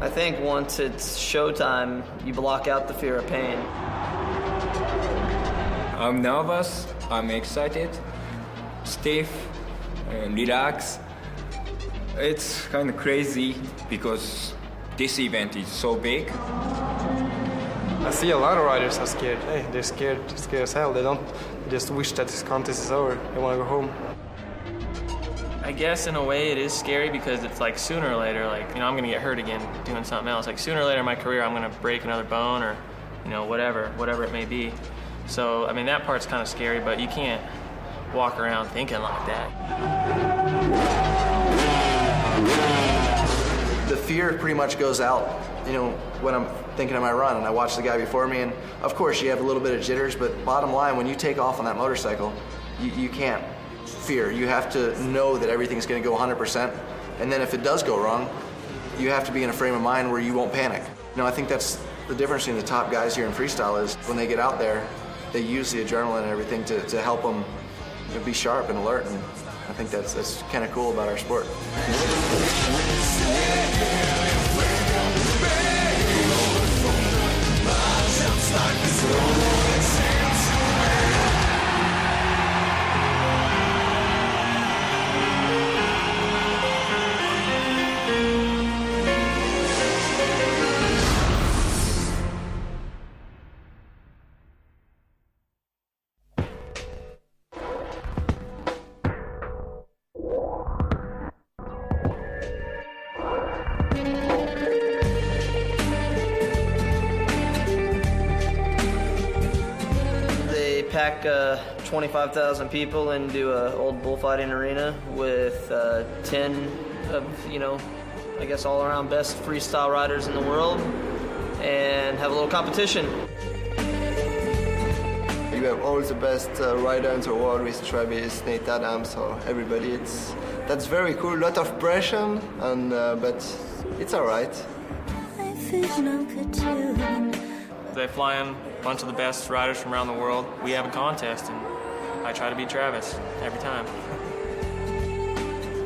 I think once it's showtime, you block out the fear of pain. I'm nervous, I'm excited, stiff, and relaxed. It's kind of crazy because this event is so big. I see a lot of riders are scared. Hey, they're scared as hell. They just wish that this contest is over. They want to go home. I guess in a way it is scary because it's like sooner or later, like, you know, I'm gonna get hurt again doing something else. Like sooner or later in my career, I'm gonna break another bone or, you know, whatever it may be. So, I mean, that part's kind of scary, but you can't walk around thinking like that. The fear pretty much goes out, you know, when I'm thinking of my run and I watch the guy before me, and of course you have a little bit of jitters, but bottom line, when you take off on that motorcycle, you can't fear. You have to know that everything's gonna go 100%, and then if it does go wrong, you have to be in a frame of mind where you won't panic. You know, I think that's the difference between the top guys here in freestyle is when they get out there, they use the adrenaline and everything to help them, you know, be sharp and alert, and I think that's kind of cool about our sport. Pack 25,000 people into an old bullfighting arena with 10 of, you know, I guess all around best freestyle riders in the world, and have a little competition. You have all the best riders in the world with Travis, Nate Adams, or everybody. That's very cool. A lot of pressure, and but it's all right. They fly in a bunch of the best riders from around the world. We have a contest, and I try to beat Travis every time.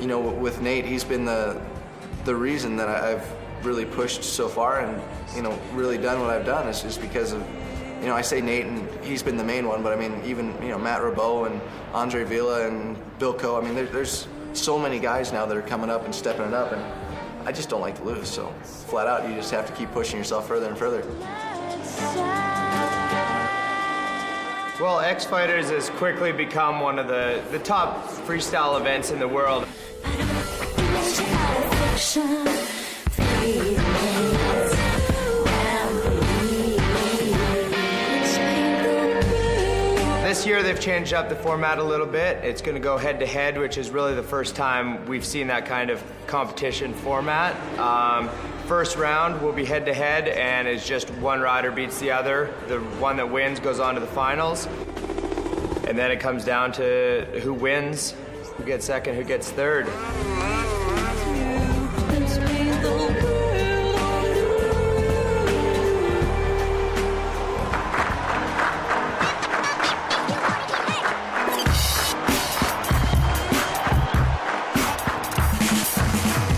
You know, with Nate, he's been the reason that I've really pushed so far and, you know, really done what I've done. It's just because of, you know, I say Nate and he's been the main one, but I mean, even, you know, Matt Rabot and Andre Villa and Bill Coe. I mean, there's so many guys now that are coming up and stepping it up, and I just don't like to lose. So flat out, you just have to keep pushing yourself further and further. Well, X Fighters has quickly become one of the top freestyle events in the world. This year they've changed up the format a little bit. It's going to go head-to-head, which is really the first time we've seen that kind of competition format. First round will be head-to-head, and it's just one rider beats the other. The one that wins goes on to the finals. And then it comes down to who wins, who gets second, who gets third.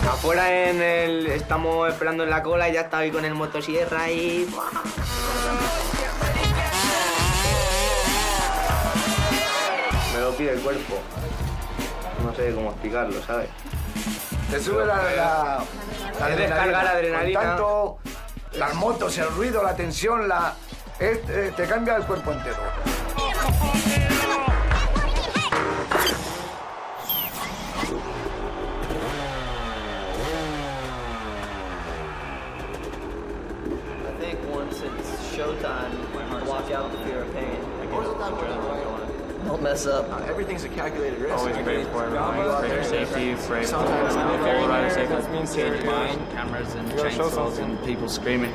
Afuera estamos esperando en la cola y ya está ahí con el motosierra y... Me lo pide el cuerpo. No sé cómo explicarlo, ¿sabes? Te sube la descarga la adrenalina. Por tanto, las motos, el ruido, la tensión, te cambia el cuerpo entero. Showtime, block out the fear of pain. Don't mess up. Everything's a calculated risk. Always great for everyone. Greater safety, great for all rider safety. Change mind, cameras and chainsaws and people screaming.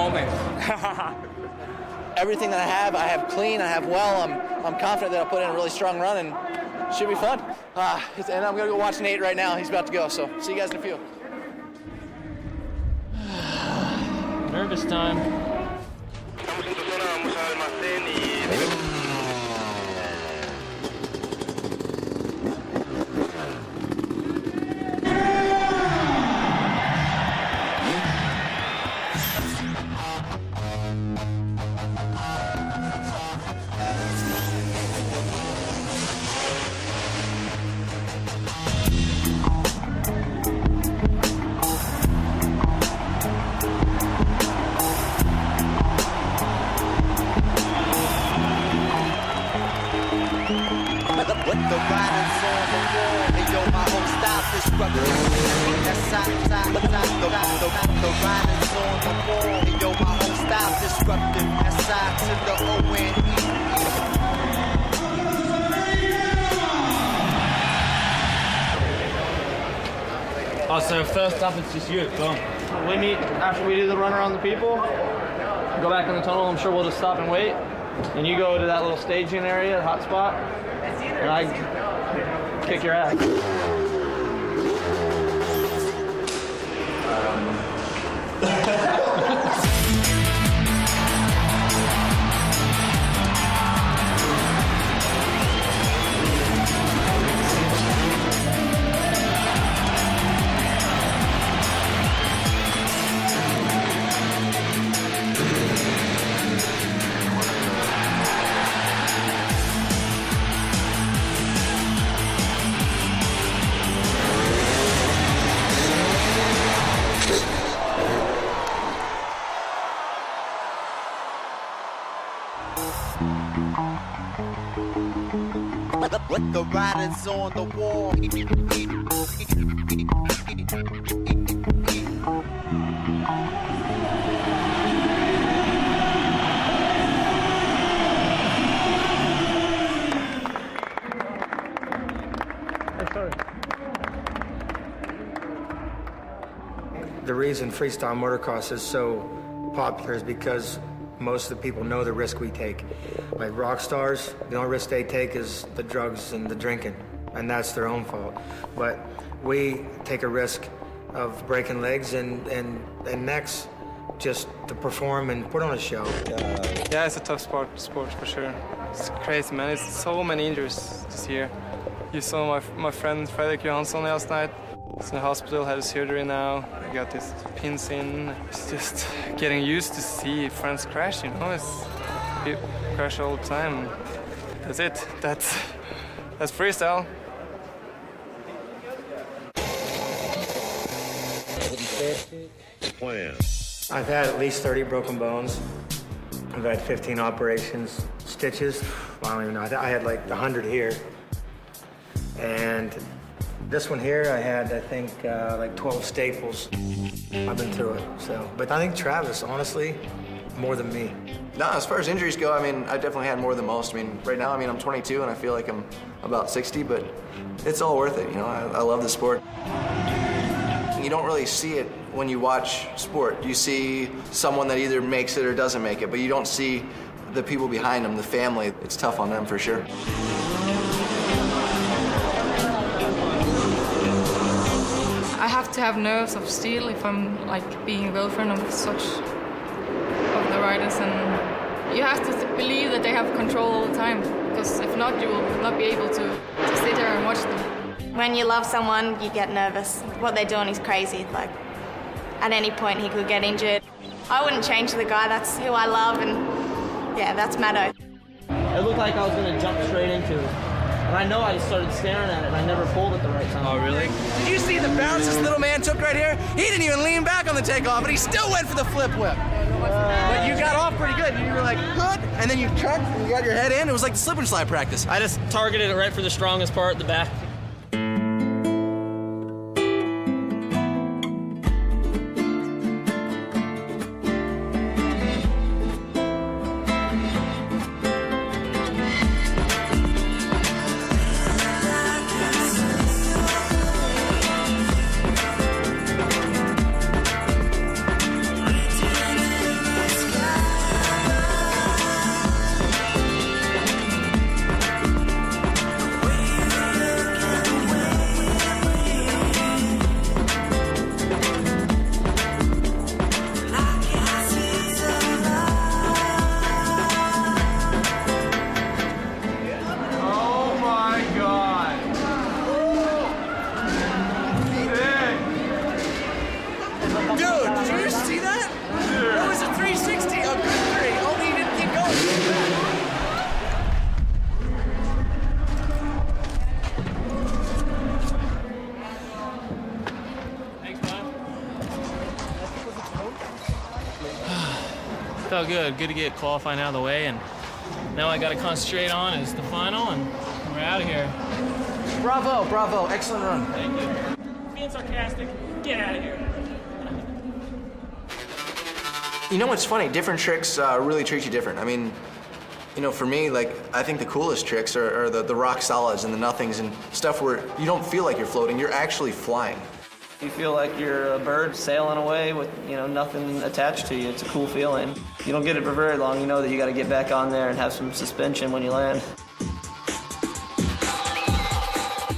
moment. Everything that I have clean, I have well. I'm confident that I'll put in a really strong run and it should be fun. And I'm gonna go watch Nate right now. He's about to go, so see you guys in a few. Nervous time. The riders on the wall, and yo, my whole style disrupted. That's side, the riders on the wall, and yo, my whole style disrupted. That's side to the O-N-E. Oh, so first up it's just you, boom. We meet after we do the run around the people, go back in the tunnel, I'm sure we'll just stop and wait. And you go to that little staging area, the hot spot, and I kick your ass. The riders on the wall. The reason freestyle motocross is so popular is because most of the people know the risk we take. Like rock stars, the only risk they take is the drugs and the drinking, and that's their own fault. But we take a risk of breaking legs and necks just to perform and put on a show. Yeah, it's a tough sport for sure. It's crazy, man. It's so many injuries this year. You saw my friend Fredrik Johansson last night. He's in the hospital, had a surgery now. He got his pins in. It's just getting used to see friends crash, you know? People crash all the time. That's it. That's freestyle. I've had at least 30 broken bones. I've had 15 operations, stitches. Well, I don't even know. I had like 100 here. And this one here, I had, I think, like 12 staples. I've been through it, so. But I think Travis, honestly, more than me. No, as far as injuries go, I mean, I definitely had more than most. I mean, right now, I'm 22 and I feel like I'm about 60, but it's all worth it, you know? I love the sport. You don't really see it when you watch sport. You see someone that either makes it or doesn't make it, but you don't see the people behind them, the family. It's tough on them for sure. I have to have nerves of steel if I'm like being a girlfriend of such of the riders, and you have to believe that they have control all the time, because if not, you will not be able to sit there and watch them. When you love someone, you get nervous. What they're doing is crazy. Like, at any point, he could get injured. I wouldn't change the guy. That's who I love, and yeah, that's Maddo. It looked like I was going to jump straight into it. And I know I started staring at it, and I never pulled at the right time. Oh, really? Did you see the bounce this little man took right here? He didn't even lean back on the takeoff, but he still went for the flip whip. But you got off pretty good. You were like, good, and then you cut, and you got your head in. It was like the slip and slide practice. I just targeted it right for the strongest part, the back. felt good. Good to get qualifying out of the way, and now I got to concentrate on is the final, and we're out of here. Bravo, bravo, excellent run. Thank you. Being sarcastic, get out of here. You know what's funny? Different tricks really treat you different. I mean, you know, for me, like, I think the coolest tricks are the rock solids and the nothings and stuff where you don't feel like you're floating, you're actually flying. You feel like you're a bird sailing away with, you know, nothing attached to you. It's a cool feeling. You don't get it for very long. You know that you got to get back on there and have some suspension when you land.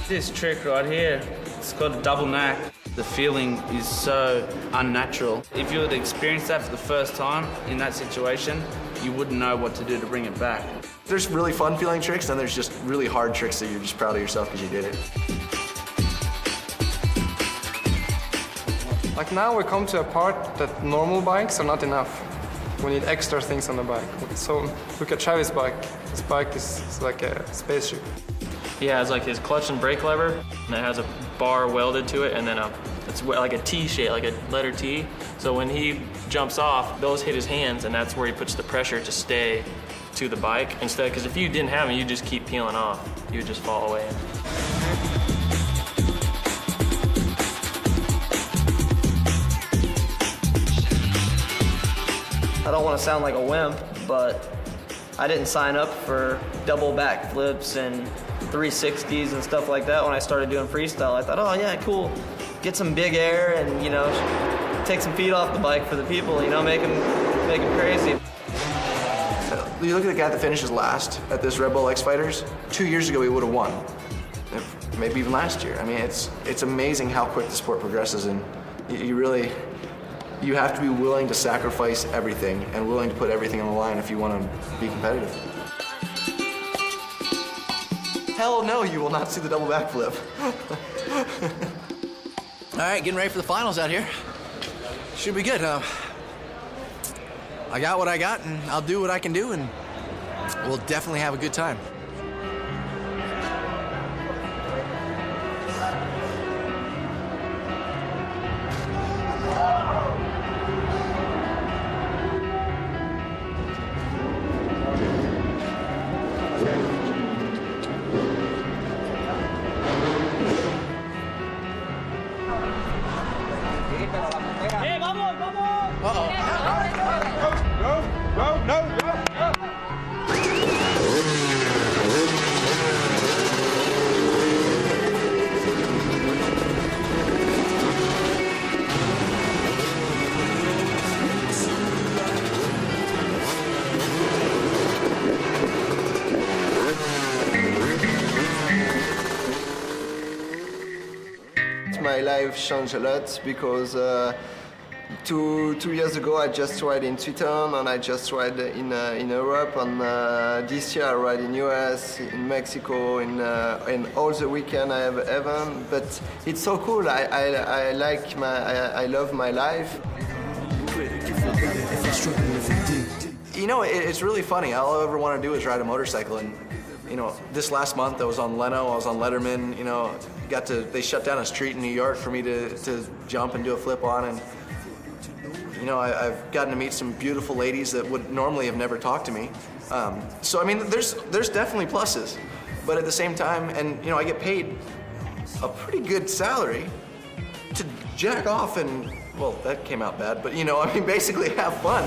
This trick right here, it's called a double knack. The feeling is so unnatural. If you were to experience that for the first time in that situation, you wouldn't know what to do to bring it back. There's really fun feeling tricks, and there's just really hard tricks that you're just proud of yourself because you did it. Like now we come to a part that normal bikes are not enough. We need extra things on the bike. So look at Travis' bike. His bike is like a spaceship. He has like his clutch and brake lever, and it has a bar welded to it, and then it's like a T shape, like a letter T. So when he jumps off, those hit his hands, and that's where he puts the pressure to stay to the bike. Instead, because if you didn't have them, you'd just keep peeling off. You would just fall away. I don't want to sound like a wimp, but I didn't sign up for double back flips and 360s and stuff like that when I started doing freestyle. I thought, oh yeah, cool, get some big air and, you know, take some feet off the bike for the people, you know, make them crazy. You look at the guy that finishes last at this Red Bull X Fighters. 2 years ago, he would have won. Maybe even last year. I mean, it's amazing how quick the sport progresses, and you have to be willing to sacrifice everything and willing to put everything on the line if you want to be competitive. Hell no, you will not see the double backflip. All right, getting ready for the finals out here. Should be good. I got what I got, and I'll do what I can do, and we'll definitely have a good time. My life changed a lot because 2 years ago I just ride in Sweden and I just ride in Europe, and this year I ride in US, in Mexico, in all the weekend I have event. But it's so cool. I love my life. You know, it's really funny. All I ever want to do is ride a motorcycle, and you know, this last month I was on Leno, I was on Letterman. You know, they shut down a street in New York for me to jump and do a flip on, and you know, I've gotten to meet some beautiful ladies that would normally have never talked to me. So I mean, there's definitely pluses, but at the same time, and you know, I get paid a pretty good salary to jack off and, well, that came out bad, but you know, I mean, basically have fun.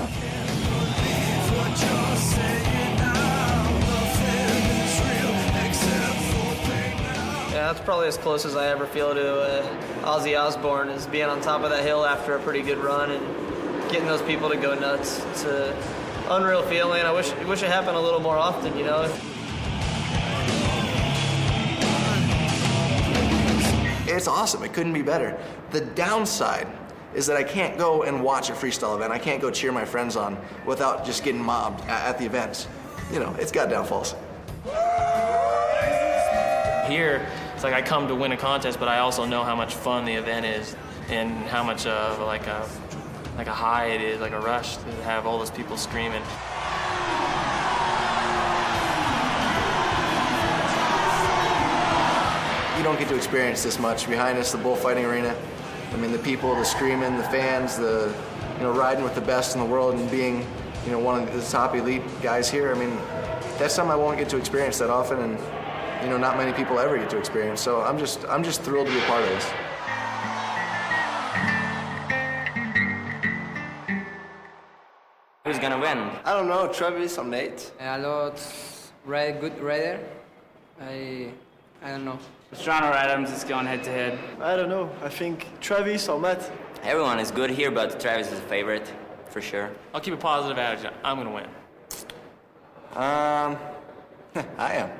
Yeah, that's probably as close as I ever feel to Ozzy Osbourne, is being on top of that hill after a pretty good run and getting those people to go nuts. It's an unreal feeling. I wish it happened a little more often, you know? It's awesome. It couldn't be better. The downside is that I can't go and watch a freestyle event. I can't go cheer my friends on without just getting mobbed at the events. You know, it's got downfalls. Here, it's like I come to win a contest, but I also know how much fun the event is and how much of like a high it is, like a rush to have all those people screaming. You don't get to experience this much. Behind us, the bullfighting arena. I mean, the people, the screaming, the fans, the, you know, riding with the best in the world and being you know, one of the top elite guys here. I mean, that's something I won't get to experience that often, and you know, not many people ever get to experience. So I'm just thrilled to be a part of this. Who's gonna win? I don't know, Travis or Nate. A lot good rider. I don't know. Strano or Adams is going head to head. I don't know. I think Travis or Matt. Everyone is good here, but Travis is a favorite, for sure. I'll keep a positive attitude. I'm gonna win. I am.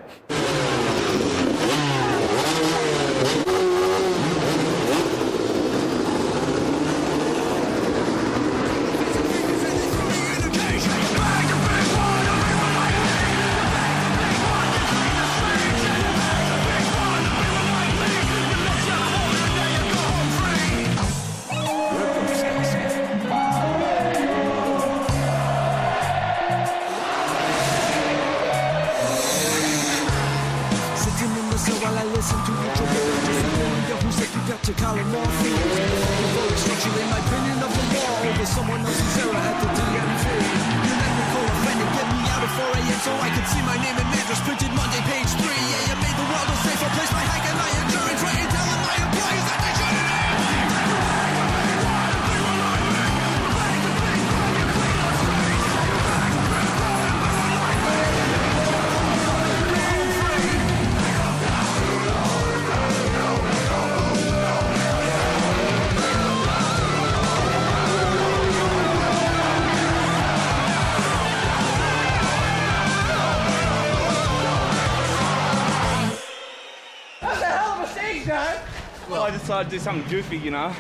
Well, I just thought I'd do something goofy, you know.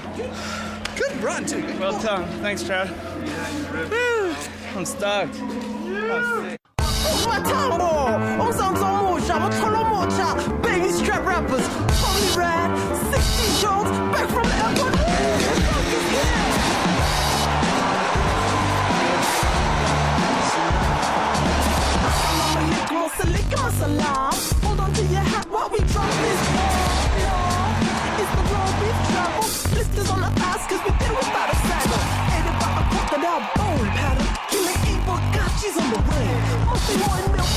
Good run, too. Well done. Thanks, Trav. Woo! I'm stoked. Baby strap rappers, totally rad. 16 shows, back from the airport. Hold on to your hat while we drop this ball. It's the road we've traveled. Blisters on the ass cause we've been without a saddle. Aided by a crocodile bone pattern. Killing evil, God, she's on the way. Must be more in milk.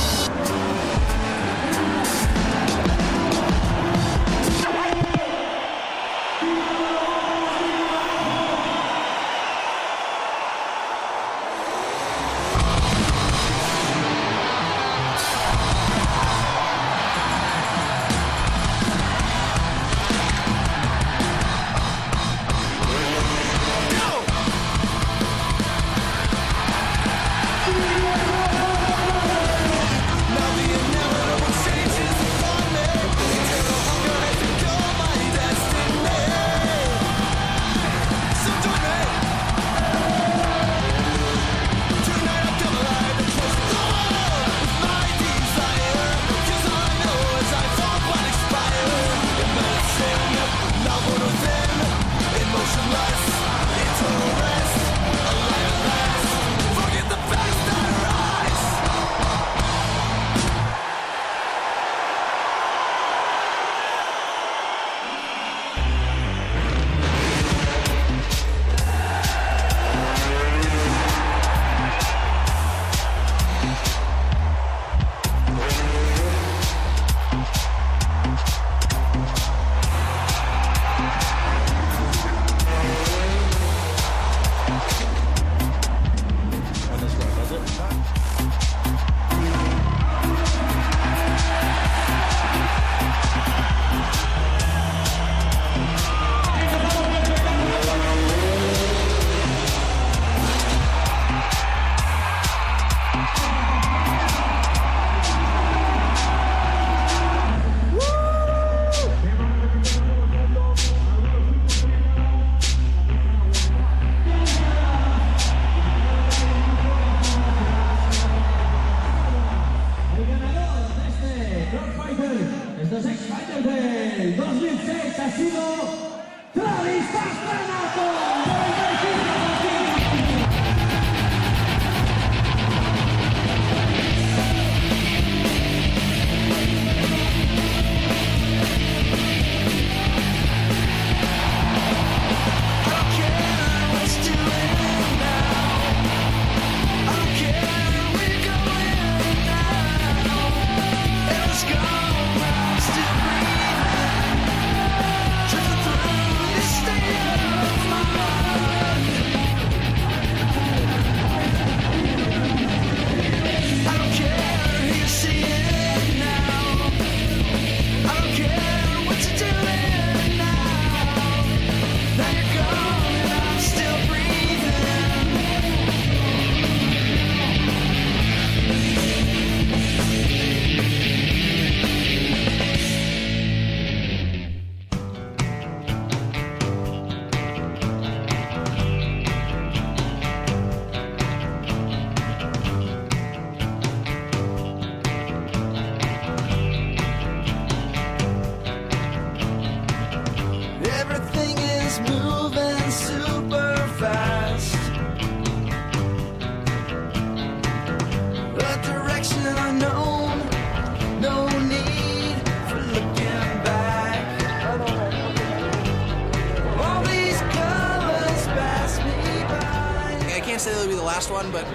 last one, but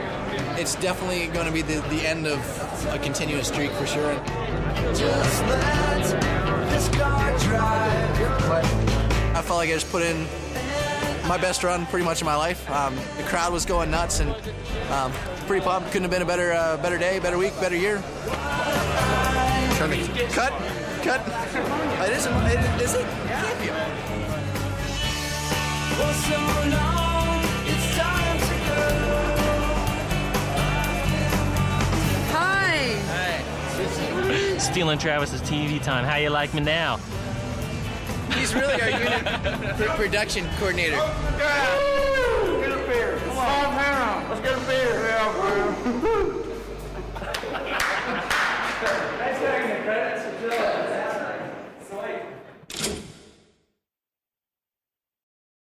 it's definitely going to be the end of a continuous streak for sure. Just let this car drive. I felt like I just put in my best run pretty much in my life. The crowd was going nuts, and pretty pumped. Couldn't have been a better day, better week, better year. Perfect. Cut. It isn't. Is it? It can't be. For so long, it's time to go. Hi. Stealing Travis's TV time. How you like me now? He's really our unit production coordinator. Get a beer. Come on, let's get a beer. Yeah,